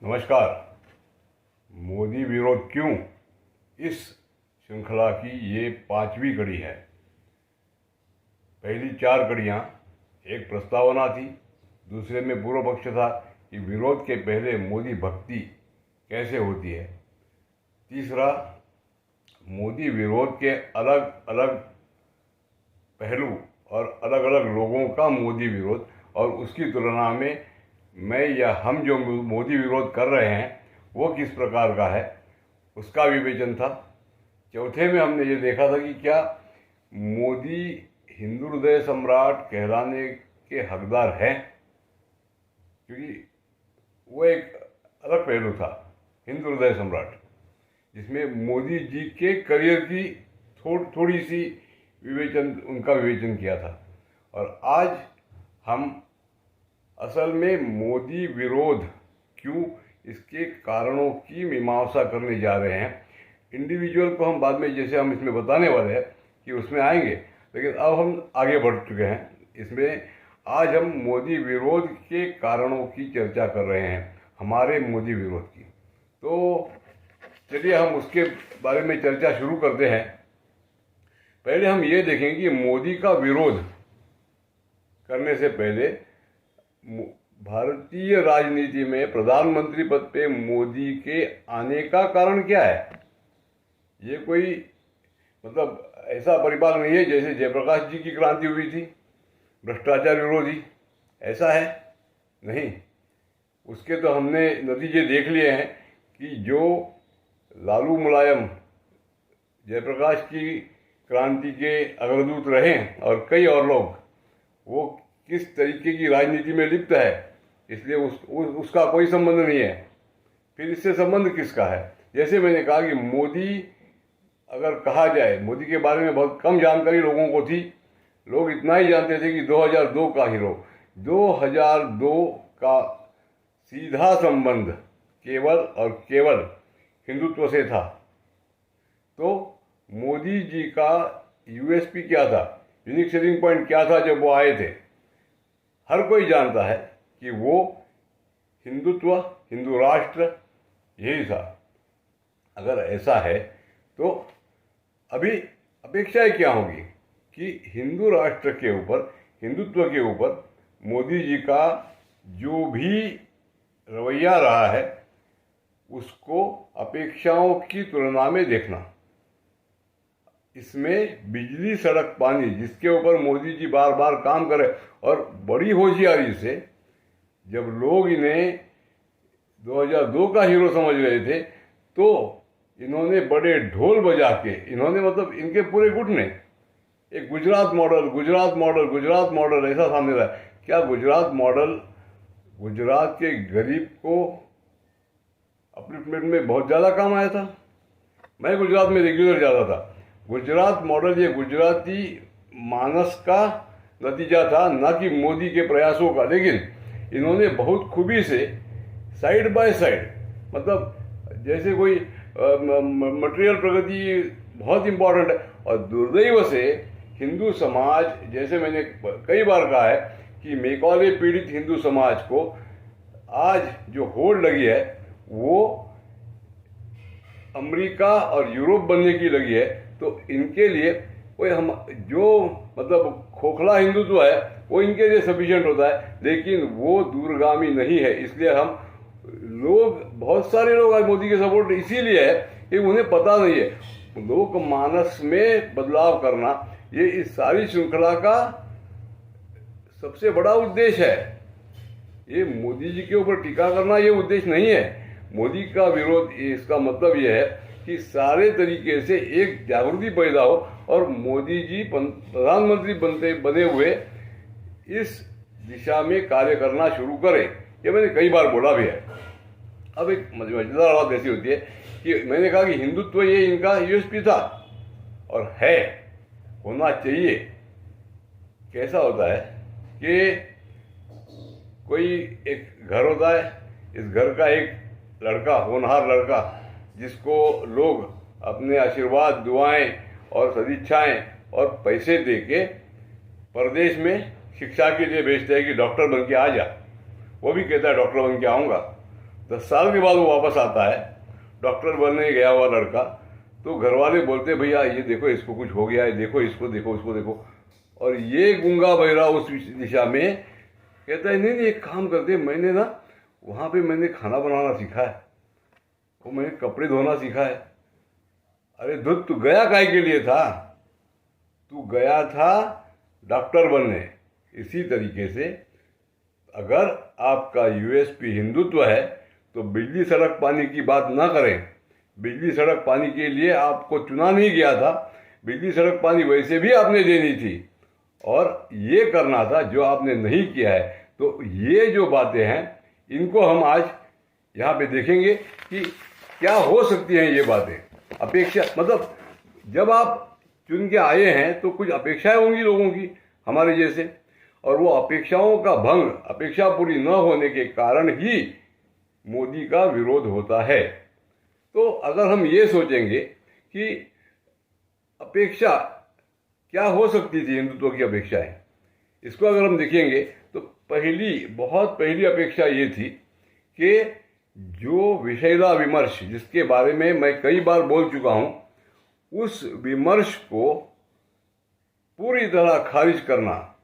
नमस्कार। मोदी विरोध क्यों, इस श्रृंखला की ये 5वीं कड़ी है। पहली 4 कड़ियाँ एक प्रस्तावना थी, दूसरे में पूर्व पक्ष था कि विरोध के पहले मोदी भक्ति कैसे होती है, तीसरा मोदी विरोध के अलग अलग पहलू और अलग अलग लोगों का मोदी विरोध और उसकी तुलना में मैं या हम जो मोदी विरोध कर रहे हैं वो किस प्रकार का है, उसका विवेचन था। चौथे में हमने ये देखा था कि क्या मोदी हिंदू हृदय सम्राट कहलाने के हकदार हैं, क्योंकि वो एक अलग पहलू था हिंदू हृदय सम्राट, जिसमें मोदी जी के करियर की थोड़ी सी उनका विवेचन किया था। और आज हम असल में मोदी विरोध क्यों, इसके कारणों की मीमांसा करने जा रहे हैं। इंडिविजुअल को हम बाद में, जैसे हम इसमें बताने वाले हैं कि उसमें आएंगे, लेकिन अब हम आगे बढ़ चुके हैं इसमें। आज हम मोदी विरोध के कारणों की चर्चा कर रहे हैं, हमारे मोदी विरोध की। तो चलिए हम उसके बारे में चर्चा शुरू करते हैं। पहले हम ये देखेंगे कि मोदी का विरोध करने से पहले भारतीय राजनीति में प्रधानमंत्री पद पे मोदी के आने का कारण क्या है। ये कोई ऐसा परिवार नहीं है जैसे जयप्रकाश जी की क्रांति हुई थी, भ्रष्टाचार विरोधी, ऐसा है नहीं। उसके तो हमने नतीजे देख लिए हैं कि जो लालू मुलायम जयप्रकाश की क्रांति के अग्रदूत रहे और कई और लोग, वो किस तरीके की राजनीति में लिप्त है, इसलिए उसका कोई संबंध नहीं है। फिर इससे संबंध किसका है? जैसे मैंने कहा कि मोदी, अगर कहा जाए, मोदी के बारे में बहुत कम जानकारी लोगों को थी। लोग इतना ही जानते थे कि 2002 का हीरो, 2002 का सीधा संबंध केवल और केवल हिंदुत्व से था। तो मोदी जी का यूएसपी क्या था, यूनिक सेलिंग पॉइंट क्या था जब वो आए थे? हर कोई जानता है कि वो हिंदुत्व, हिंदू राष्ट्र, यही था। अगर ऐसा है तो अभी अपेक्षाएं क्या होगी कि हिंदू राष्ट्र के ऊपर, हिंदुत्व के ऊपर मोदी जी का जो भी रवैया रहा है उसको अपेक्षाओं की तुलना में देखना। इसमें बिजली, सड़क, पानी, जिसके ऊपर मोदी जी बार बार काम करे, और बड़ी होशियारी से जब लोग इन्हें 2002 का हीरो समझ रहे थे तो इन्होंने बड़े ढोल बजा के, इन्होंने इनके पूरे गुट ने एक Gujarat model, Gujarat model, Gujarat model ऐसा सामने लाया। क्या गुजरात मॉडल गुजरात के गरीब को अपलिफ्टमेंट में बहुत ज़्यादा काम आया था? मैं गुजरात में रेगुलर जाता था। गुजरात मॉडल ये गुजराती मानस का नतीजा था, न कि मोदी के प्रयासों का। लेकिन इन्होंने बहुत खूबी से साइड बाय साइड, जैसे कोई मटेरियल प्रगति बहुत इम्पोर्टेंट है, और दुर्दैव से हिंदू समाज, जैसे मैंने कई बार कहा है कि मेघालय पीड़ित हिंदू समाज को आज जो होड़ लगी है वो अमेरिका और यूरोप बनने की लगी है। तो इनके लिए कोई हम जो खोखला हिंदुत्व है वो इनके लिए सफिशिएंट होता है, लेकिन वो दूरगामी नहीं है। इसलिए हम लोग, बहुत सारे लोग आज मोदी के सपोर्ट इसीलिए है कि उन्हें पता नहीं है लोक मानस में बदलाव करना, ये इस सारी श्रृंखला का सबसे बड़ा उद्देश्य है। ये मोदी जी के ऊपर टीका करना ये उद्देश्य नहीं है। मोदी का विरोध, इसका मतलब यह है कि सारे तरीके से एक जागृति पैदा हो और मोदी जी प्रधानमंत्री बने हुए इस दिशा में कार्य करना शुरू करें। ये मैंने कई बार बोला भी है। अब एक मजेदार बात ऐसी होती है कि मैंने कहा कि हिंदुत्व ये इनका यूएसपी था और है, होना चाहिए। कैसा होता है कि कोई एक घर होता है, इस घर का एक लड़का, होनहार लड़का, जिसको लोग अपने आशीर्वाद, दुआएं और सदिच्छाएं और पैसे देके परदेश में शिक्षा के लिए भेजते हैं कि डॉक्टर बन के आ जा। वो भी कहता है डॉक्टर बन के आऊँगा। 10 साल के बाद वो वापस आता है, डॉक्टर बनने गया हुआ लड़का, तो घर वाले बोलते भैया ये देखो इसको कुछ हो गया है, देखो इसको देखो उसको देखो, और ये गूंगा बहरा उस दिशा में कहता है नहीं नहीं एक काम करते, मैंने ना वहाँ पे मैंने खाना बनाना सीखा है, वो मैंने कपड़े धोना सीखा है। अरे धुत तू गया काहे के लिए था? तू गया था डॉक्टर बनने। इसी तरीके से अगर आपका यूएसपी हिंदुत्व है तो बिजली सड़क पानी की बात ना करें। बिजली सड़क पानी के लिए आपको चुना नहीं गया था, बिजली सड़क पानी वैसे भी आपने देनी थी और ये करना था जो आपने नहीं किया है। तो ये जो बातें हैं इनको हम आज यहाँ पे देखेंगे कि क्या हो सकती हैं ये बातें। अपेक्षा मतलब जब आप चुन के आए हैं तो कुछ अपेक्षाएं होंगी लोगों की हमारे जैसे, और वो अपेक्षाओं का भंग, अपेक्षा पूरी न होने के कारण ही मोदी का विरोध होता है। तो अगर हम ये सोचेंगे कि अपेक्षा क्या हो सकती थी, हिंदुत्व की अपेक्षाएं, इसको अगर हम देखेंगे तो बहुत पहली अपेक्षा ये थी कि जो विषैला विमर्श जिसके बारे में मैं कई बार बोल चुका हूं, उस विमर्श को पूरी तरह खारिज करना,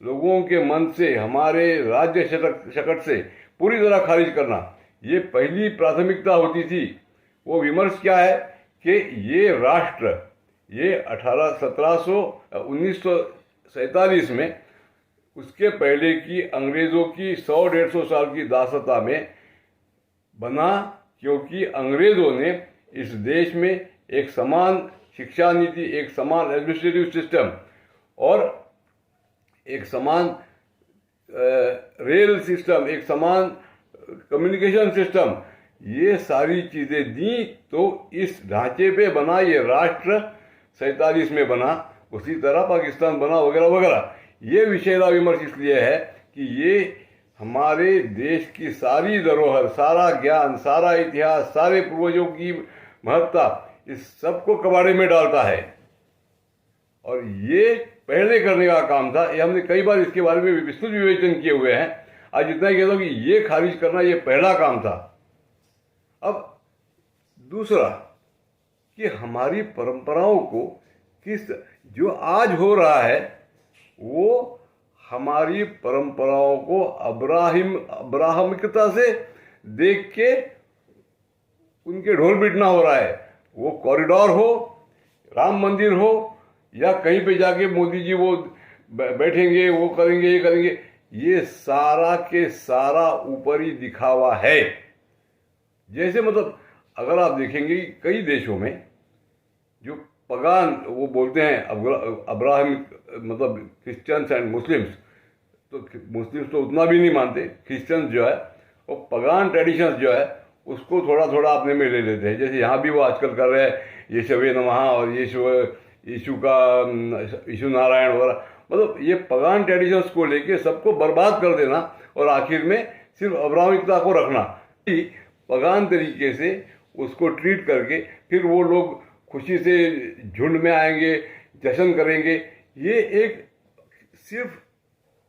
लोगों के मन से, हमारे राज्य शकट से पूरी तरह खारिज करना, ये पहली प्राथमिकता होती थी। वो विमर्श क्या है कि ये राष्ट्र, ये 1947 में, उसके पहले की अंग्रेजों की 100-150 साल की दासता में बना, क्योंकि अंग्रेजों ने इस देश में एक समान शिक्षा नीति, एक समान एडमिनिस्ट्रेटिव सिस्टम और एक समान रेल सिस्टम, एक समान कम्युनिकेशन सिस्टम, ये सारी चीज़ें दी। तो इस ढांचे पे बना ये राष्ट्र, 47 में बना, उसी तरह पाकिस्तान बना, वगैरह वगैरह। ये विषैला विमर्श इसलिए है कि ये हमारे देश की सारी धरोहर, सारा ज्ञान, सारा इतिहास, सारे पूर्वजों की महत्ता, इस सब को कबाड़े में डालता है। और ये पहले करने का काम था। ये हमने कई बार इसके बारे में विस्तृत विवेचन किए हुए हैं। आज इतना ही कहता हूं कि ये खारिज करना ये पहला काम था। अब दूसरा कि हमारी परंपराओं को जो आज हो रहा है वो हमारी परंपराओं को अब्राहमिकता से देख के उनके ढोल पीटना हो रहा है। वो कॉरिडोर हो, राम मंदिर हो, या कहीं पे जाके मोदी जी वो बैठेंगे, वो करेंगे, ये करेंगे, ये सारा के सारा ऊपरी दिखावा है। जैसे मतलब अगर आप देखेंगे कि कई देशों में जो पगान वो बोलते हैं अब्राहम, मतलब क्रिश्चियंस एंड मुस्लिम्स, तो मुस्लिम्स तो उतना भी नहीं मानते, क्रिश्चियंस जो है वो पगान ट्रेडिशंस जो है उसको थोड़ा थोड़ा अपने में ले लेते हैं। जैसे यहाँ भी वो आजकल कर रहे हैं यीशुवे नमः और यीशु नारायण वगैरह, मतलब ये पगान ट्रेडिशंस को लेके सबको बर्बाद कर देना और आखिर में सिर्फ अब्राहमिकता को रखना, पगान तरीके से उसको ट्रीट करके फिर वो लोग खुशी से झुंड में आएंगे, जश्न करेंगे। ये एक सिर्फ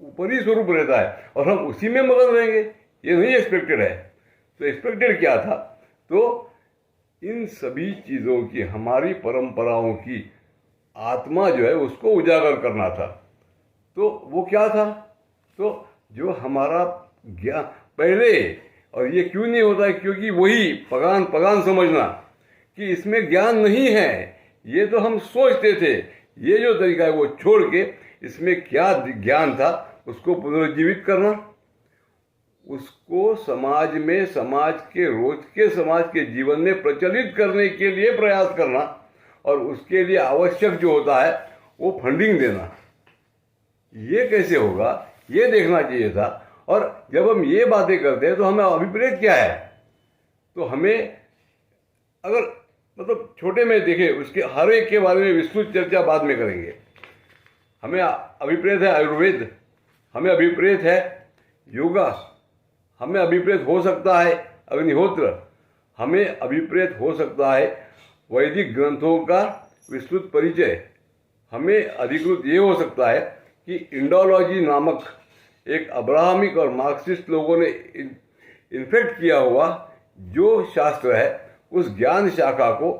ऊपरी स्वरूप रहता है और हम उसी में मगन रहेंगे, ये नहीं एक्सपेक्टेड है। तो एक्सपेक्टेड क्या था? तो इन सभी चीज़ों की, हमारी परंपराओं की आत्मा जो है उसको उजागर करना था। तो वो क्या था? तो जो हमारा ज्ञान पहले, और ये क्यों नहीं होता है? क्योंकि वही पगान समझना कि इसमें ज्ञान नहीं है, ये तो हम सोचते थे। ये जो तरीका है वो छोड़ के इसमें क्या ज्ञान था उसको पुनर्जीवित करना, उसको समाज में, समाज के रोज के समाज के जीवन में प्रचलित करने के लिए प्रयास करना, और उसके लिए आवश्यक जो होता है वो फंडिंग देना। ये कैसे होगा ये देखना चाहिए था। और जब हम ये बातें करते हैं तो हमें अभिप्रेत क्या है? तो हमें अगर मतलब छोटे में देखें, उसके हर एक के बारे में विस्तृत चर्चा बाद में करेंगे। हमें अभिप्रेत है आयुर्वेद, हमें अभिप्रेत है योगा, हमें अभिप्रेत हो सकता है अग्निहोत्र, हमें अभिप्रेत हो सकता है वैदिक ग्रंथों का विस्तृत परिचय, हमें अधिकृत ये हो सकता है कि इंडोलॉजी नामक एक अब्राहमिक और मार्क्सिस्ट लोगों ने इन्फेक्ट किया हुआ जो शास्त्र है उस ज्ञान शाखा को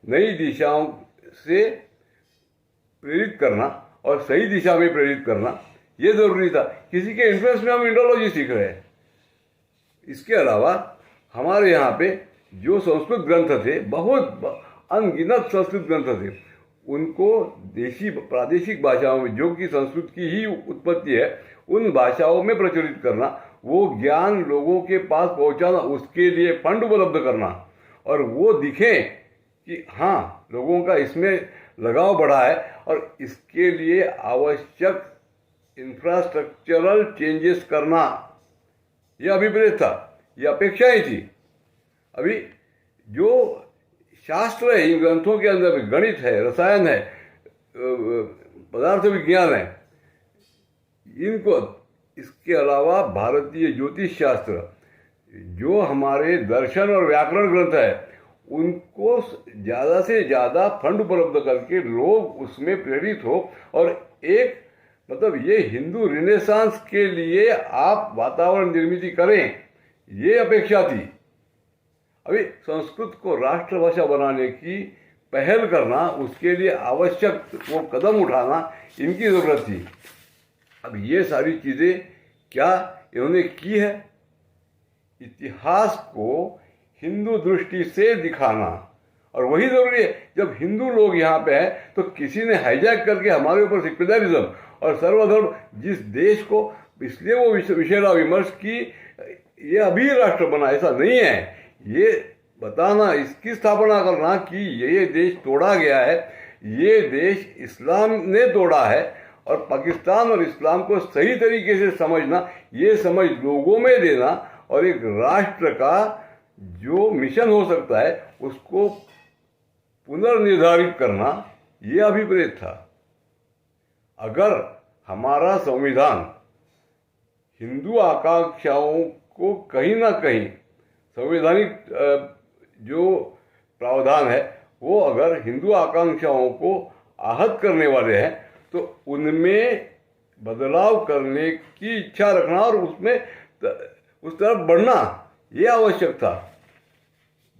नई दिशाओं से प्रेरित करना और सही दिशा में प्रेरित करना ये जरूरी था। किसी के इन्फ्लुएंस में हम इंडोलॉजी सीख रहे हैं। इसके अलावा हमारे यहाँ पे जो संस्कृत ग्रंथ थे, बहुत अनगिनत संस्कृत ग्रंथ थे, उनको देशी प्रादेशिक भाषाओं में, जो कि संस्कृत की ही उत्पत्ति है, उन भाषाओं में प्रचलित करना, वो ज्ञान लोगों के पास पहुंचाना, उसके लिए फंड उपलब्ध करना, और वो दिखे कि हाँ लोगों का इसमें लगाव बढ़ा है और इसके लिए आवश्यक इंफ्रास्ट्रक्चरल चेंजेस करना, यह अभिप्रेत था, यह अपेक्षाएं थी। अभी जो शास्त्र है इन ग्रंथों के अंदर, गणित है, रसायन है, पदार्थ विज्ञान है, इनको, इसके अलावा भारतीय ज्योतिष शास्त्र, जो हमारे दर्शन और व्याकरण ग्रंथ है, उनको ज़्यादा से ज़्यादा फंड उपलब्ध करके लोग उसमें प्रेरित हो और एक मतलब ये हिंदू रिनेसांस के लिए आप वातावरण निर्मित करें, ये अपेक्षा थी। अभी संस्कृत को राष्ट्रभाषा बनाने की पहल करना, उसके लिए आवश्यक वो कदम उठाना, इनकी ज़रूरत थी। अब ये सारी चीज़ें क्या इन्होंने की है? इतिहास को हिंदू दृष्टि से दिखाना, और वही ज़रूरी है। जब हिंदू लोग यहाँ पे हैं तो किसी ने हाईजैक करके हमारे ऊपर सेक्युलरिज्म और सर्वधर्म, जिस देश को इसलिए वो विशेषा विमर्श की ये अभी राष्ट्र बना, ऐसा नहीं है। ये बताना, इसकी स्थापना करना कि ये देश तोड़ा गया है, ये देश इस्लाम ने तोड़ा है, और पाकिस्तान और इस्लाम को सही तरीके से समझना, ये समझ लोगों में देना, और एक राष्ट्र का जो मिशन हो सकता है उसको पुनर्निर्धारित करना, ये अभिप्रेत था। अगर हमारा संविधान हिंदू आकांक्षाओं को कहीं ना कहीं, संवैधानिक जो प्रावधान है वो अगर हिंदू आकांक्षाओं को आहत करने वाले हैं, तो उनमें बदलाव करने की इच्छा रखना और उसमें उस तरफ बढ़ना, ये आवश्यक था।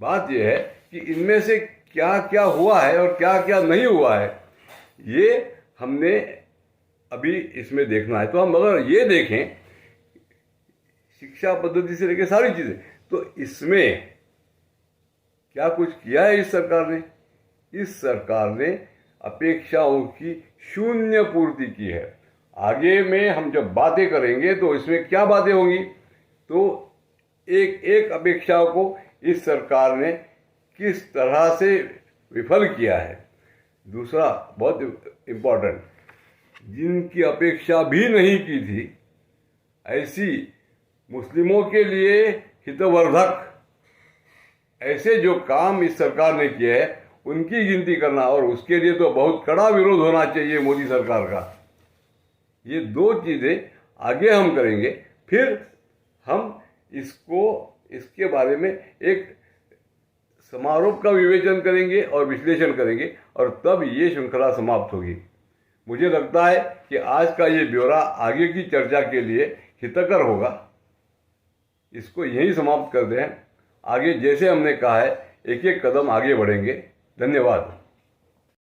बात यह है कि इनमें से क्या क्या हुआ है और क्या क्या नहीं हुआ है, ये हमने अभी इसमें देखना है। तो हम अगर ये देखें शिक्षा पद्धति से लेकर सारी चीज़ें, तो इसमें क्या कुछ किया है इस सरकार ने? इस सरकार ने अपेक्षाओं की शून्य पूर्ति की है। आगे में हम जब बातें करेंगे तो इसमें क्या बातें होंगी, तो एक एक अपेक्षा को इस सरकार ने किस तरह से विफल किया है। दूसरा बहुत इम्पोर्टेंट, जिनकी अपेक्षा भी नहीं की थी, ऐसी मुस्लिमों के लिए हितवर्धक ऐसे जो काम इस सरकार ने किए हैं, उनकी गिनती करना, और उसके लिए तो बहुत कड़ा विरोध होना चाहिए मोदी सरकार का। ये दो चीज़ें आगे हम करेंगे, फिर हम इसके बारे में एक समारोह का विवेचन करेंगे और विश्लेषण करेंगे, और तब ये श्रृंखला समाप्त होगी। मुझे लगता है कि आज का ये ब्यौरा आगे की चर्चा के लिए हितकर होगा। इसको यहीं समाप्त कर दें। आगे जैसे हमने कहा है, एक एक कदम आगे बढ़ेंगे। धन्यवाद।